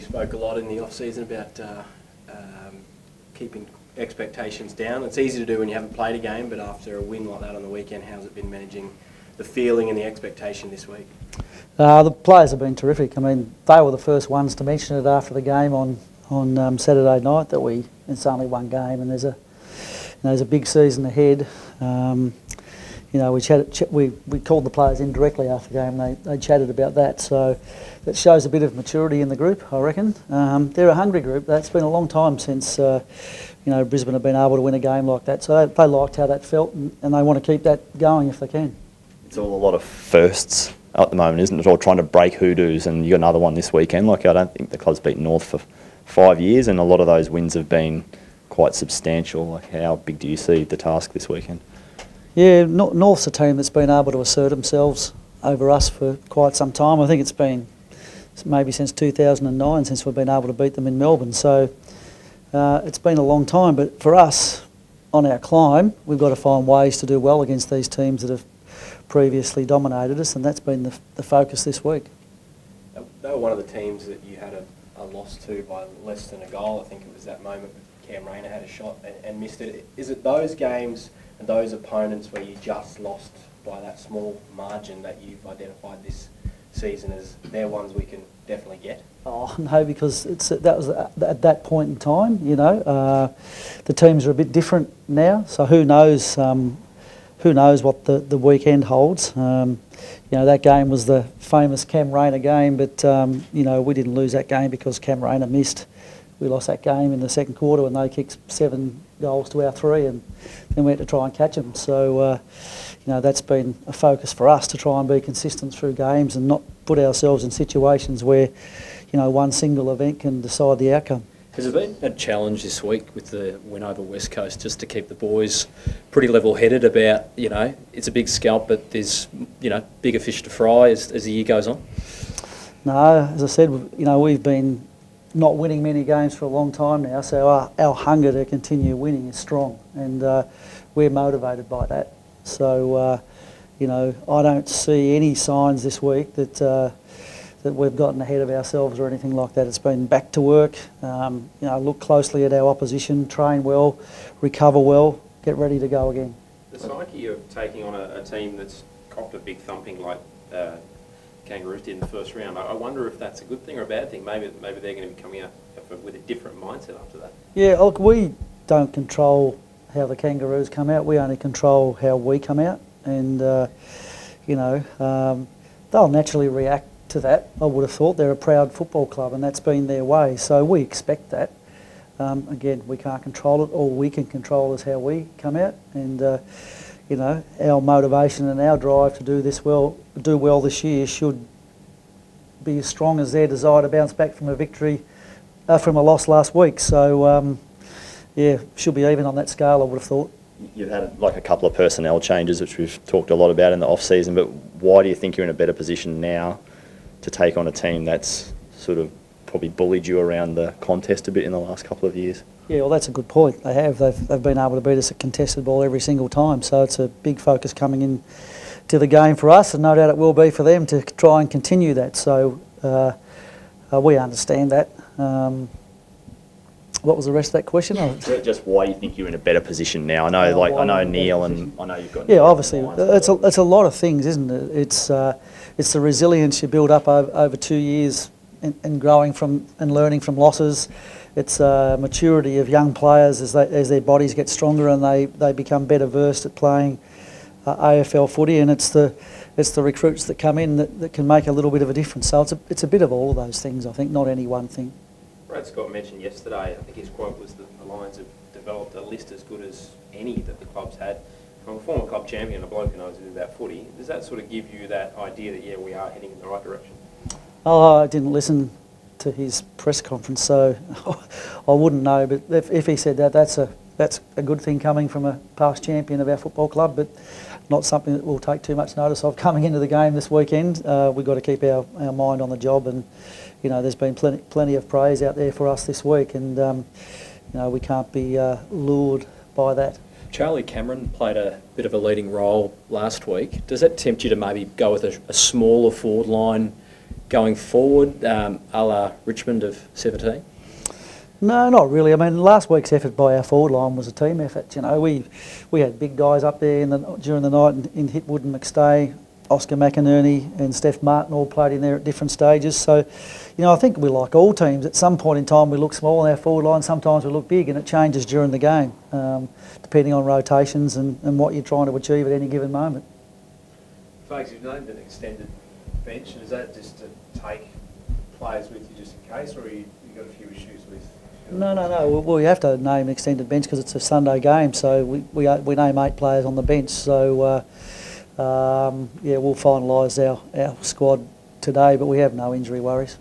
Spoke a lot in the off-season about keeping expectations down. It's easy to do when you haven't played a game, but after a win like that on the weekend, how's it been managing the feeling and the expectation this week? The players have been terrific. I mean, they were the first ones to mention it after the game on Saturday night that it's only one game and there's a big season ahead. We called the players in directly after the game and they chatted about that, so that shows a bit of maturity in the group, I reckon. They're a hungry group. That's been a long time since Brisbane have been able to win a game like that, so they liked how that felt and they want to keep that going if they can. It's all a lot of firsts at the moment, isn't it? All trying to break hoodoos, and you got another one this weekend. Like, I don't think the club's beaten North for 5 years, and a lot of those wins have been quite substantial. Like, how big do you see the task this weekend? Yeah, North's a team that's been able to assert themselves over us for quite some time. I think it's been maybe since 2009 since we've been able to beat them in Melbourne. So it's been a long time, but for us, on our climb, we've got to find ways to do well against these teams that have previously dominated us, and that's been the focus this week. They were one of the teams that you had a loss to by less than a goal. I think it was that moment Cam Rayner had a shot and missed it. Is it those games and those opponents where you just lost by that small margin that you've identified this season as they're ones we can definitely get? Oh no, because that was at that point in time. The teams are a bit different now, so who knows what the weekend holds. That game was the famous Cam Rayner game, but we didn't lose that game because Cam Rayner missed. We lost that game in the second quarter when they kicked 7 goals to our 3, and then we had to try and catch them. So, that's been a focus for us to try and be consistent through games and not put ourselves in situations where, one single event can decide the outcome. Has it been a challenge this week with the win over West Coast just to keep the boys pretty level-headed about, it's a big scalp, but there's, bigger fish to fry as the year goes on? No, as I said, we've been not winning many games for a long time now, so our hunger to continue winning is strong, and we're motivated by that. So, I don't see any signs this week that we've gotten ahead of ourselves or anything like that. It's been back to work, look closely at our opposition, train well, recover well, get ready to go again. The psyche of taking on a team that's copped a big thumping like Kangaroos did in the first round, I wonder if that's a good thing or a bad thing. Maybe they're going to be coming out with a different mindset after that. Yeah, look, we don't control how the Kangaroos come out. We only control how we come out, and they'll naturally react to that. I would have thought they're a proud football club, and that's been their way. So we expect that. Again, we can't control it. All we can control is how we come out, and our motivation and our drive to do well this year should be as strong as their desire to bounce back from a loss last week. So, should be even on that scale, I would have thought. You've had like a couple of personnel changes, which we've talked a lot about in the off-season, but why do you think you're in a better position now to take on a team that's sort of probably bullied you around the contest a bit in the last couple of years? Yeah, well, that's a good point. They've been able to beat us at contested ball every single time, so it's a big focus coming in to the game for us, and no doubt it will be for them to try and continue that. So we understand that. What was the rest of that question? Just why you think you're in a better position now. I know, I know Neil, and I know you've got. Yeah, obviously, it's a lot of things, isn't it? It's the resilience you build up over 2 years and growing from and learning from losses. It's maturity of young players as their bodies get stronger and they become better versed at playing AFL footy, and it's the recruits that come in that can make a little bit of a difference. So it's a bit of all of those things, I think, not any one thing. Brad Scott mentioned yesterday, I think his quote was that the Lions have developed a list as good as any that the club's had. From a former club champion, a bloke who knows about footy, does that sort of give you that idea that, yeah, we are heading in the right direction? Oh, I didn't listen to his press conference, so I wouldn't know. But if he said that, that's a good thing coming from a past champion of our football club, but not something that we'll take too much notice of coming into the game this weekend. We've got to keep our mind on the job, and there's been plenty of praise out there for us this week, and we can't be lured by that. Charlie Cameron played a bit of a leading role last week. Does that tempt you to maybe go with a smaller forward line going forward, a la Richmond of 17? No, not really. I mean, last week's effort by our forward line was a team effort. You know, we had big guys up there during the night in Hitwood and McStay, Oscar McInerney and Steph Martin all played in there at different stages. So, you know, I think we like all teams. At some point in time we look small in our forward line, sometimes we look big, and it changes during the game, depending on rotations and what you're trying to achieve at any given moment. Fags, you've named an extended bench, and is that just to take players with you just in case, or you got a few issues with? No. Well, we have to name extended bench because it's a Sunday game, so we name 8 players on the bench. So yeah, we'll finalise our squad today, but we have no injury worries.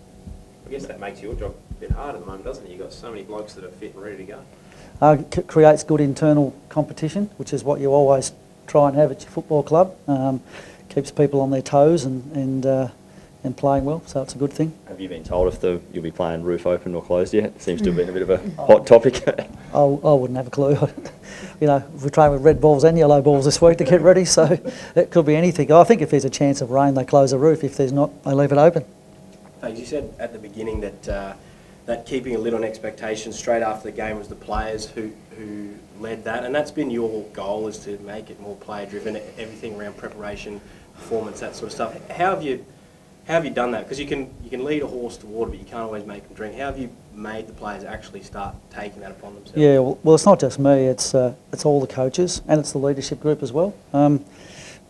I guess that makes your job a bit hard at the moment, doesn't it? You've got so many blokes that are fit and ready to go. Creates good internal competition, which is what you always try and have at your football club. Keeps people on their toes and playing well, so it's a good thing. Have you been told if you'll be playing roof open or closed yet? It seems to have been a bit of a hot topic. I wouldn't have a clue. You know, we train with red balls and yellow balls this week to get ready, so it could be anything. I think if there's a chance of rain, they close the roof. If there's not, they leave it open. Fags, you said at the beginning that keeping a lid on expectations straight after the game was the players who led that, and that's been your goal, is to make it more player-driven, everything around preparation, performance, that sort of stuff. How have you done that? Because you can lead a horse to water, but you can't always make them drink. How have you made the players actually start taking that upon themselves? Yeah, well, it's not just me. It's all the coaches and it's the leadership group as well.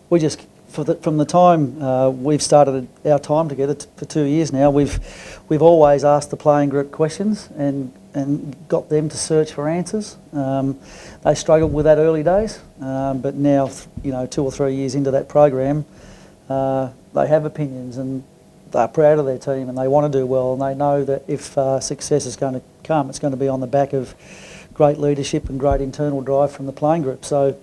We just from the time we've started our time together for 2 years now, we've always asked the playing group questions and got them to search for answers. They struggled with that early days, but now, you know, 2 or 3 years into that program, they have opinions and they're proud of their team and they want to do well, and they know that if success is going to come, it's going to be on the back of great leadership and great internal drive from the playing group. So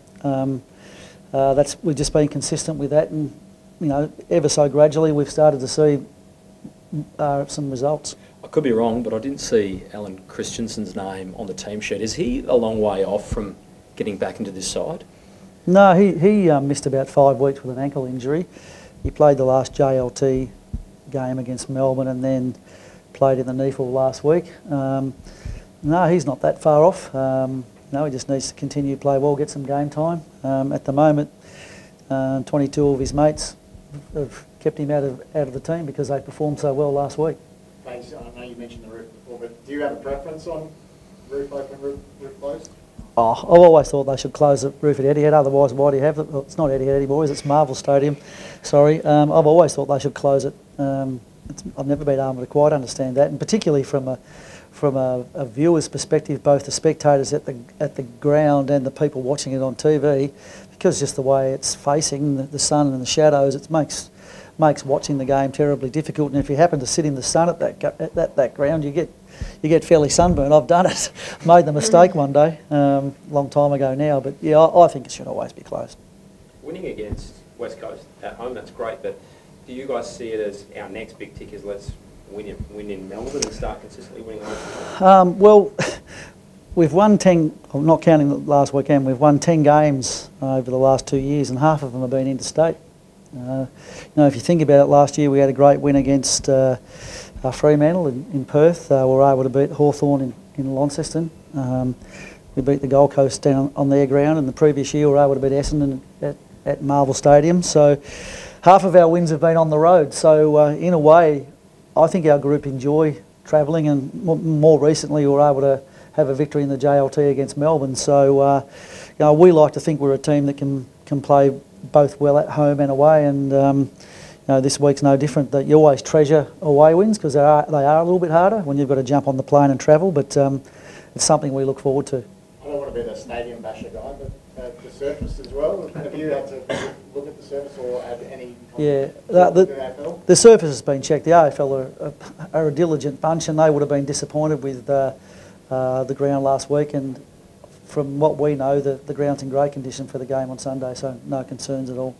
we've just been consistent with that, and you know, ever so gradually we've started to see some results. I could be wrong, but I didn't see Alan Christensen's name on the team sheet. Is he a long way off from getting back into this side? No, he missed about 5 weeks with an ankle injury. He played the last JLT game against Melbourne and then played in the NEFL last week. No, he's not that far off. No, he just needs to continue to play well, get some game time. At the moment, 22 of his mates have kept him out of the team because they performed so well last week. Thanks. I know you mentioned the roof before, but do you have a preference on roof open, roof closed? Oh, I've always thought they should close the roof at Etihad, otherwise why do you have it? Well, it's not Etihad anymore, it's Marvel Stadium. Sorry, I've always thought they should close it. I've never been able to quite understand that, and particularly from a viewer's perspective, both the spectators at the ground and the people watching it on TV, because just the way it's facing the sun and the shadows, it makes watching the game terribly difficult. And if you happen to sit in the sun at that ground, you get fairly sunburned. I've done it. Made the mistake one day, long time ago now. But yeah, I think it should always be closed. Winning against West Coast at home, that's great. But do you guys see it as our next big tick is let's win in Melbourne and start consistently winning home? Well, we've won 10. I'm not counting the last weekend. We've won 10 games over the last 2 years, and half of them have been interstate. You know, if you think about it, last year we had a great win against Fremantle in Perth. We were able to beat Hawthorn in Launceston. We beat the Gold Coast down on their ground, and the previous year we were able to beat Essendon at Marvel Stadium. So half of our wins have been on the road. So in a way, I think our group enjoy travelling, and more recently we were able to have a victory in the JLT against Melbourne. So you know, we like to think we're a team that can play both well at home and away, and you know, this week's no different. That you always treasure away wins because they are a little bit harder when you've got to jump on the plane and travel, but it's something we look forward to. I don't want to be the stadium basher guy, but the surface as well. Have you had to look at the surface or had any? Yeah, the surface has been checked. The AFL are a diligent bunch, and they would have been disappointed with the ground last week. And from what we know, the ground's in great condition for the game on Sunday, so no concerns at all.